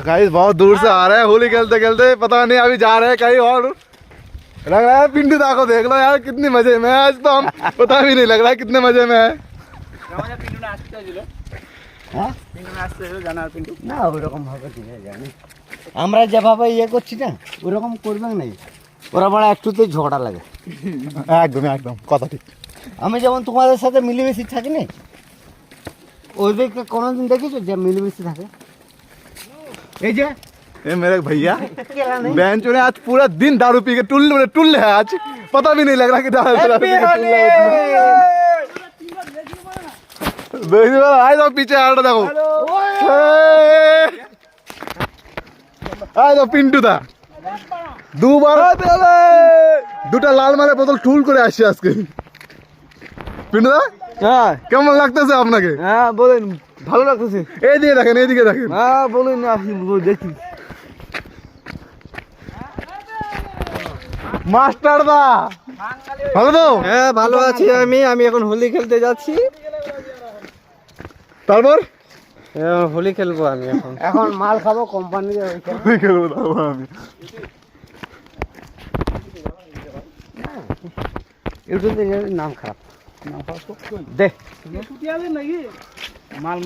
Guys बहुत दूर से आ रहे हैं होली खेलते खेलते, पता नहीं अभी जा रहे हैं कहीं और। लग रहा है पिंटू दा को देख लो यार कितनी मजे में है आज तो, हम पता भी नहीं लग रहा है कितने मजे में है। না ওরকম ভাবে দিয়ে জানি আমরা যেভাবে ইয়ে করছি না ওরকম করবে না, ওরা বড় একটুতেই ঝগড়া লাগে। একদম একদম কথা ঠিক। আমি যেমন তোমাদের সাথে মিলেমিশে থাকি না, ওইদিকে কোনোদিন দেখেছো যে মিলেমিশে থাকে? এই যে ये मेरे भैया बहन चो ने आज पूरा दिन दारू पी के टुल्ले है आज, पता भी नहीं लग रहा कि दारू पी के टुल्ले है। आए तो पीछे हट देखो, आए तो पिंटू दा দুবার দুটা লাল মালের বোতল ঠুল করে আসছে আজকে। পিন্টু দা হ্যাঁ কেমন লাগতেছে আপনাকে? হ্যাঁ বলেন, ভালো লাগতেছে। এইদিকে দেখেন এইদিকে দেখেন। হ্যাঁ বলুন, আপনি দেখি। মাস্টার দা ভালো তো? হ্যাঁ ভালো আছি আমি এখন হোলি খেলতে যাচ্ছি। তারপর হোলি খেলবো আমি এখন মাল খাবো কোম্পানির। খেলবো তারপর আমি ইউটিউবে নাম খারাপ দে মাল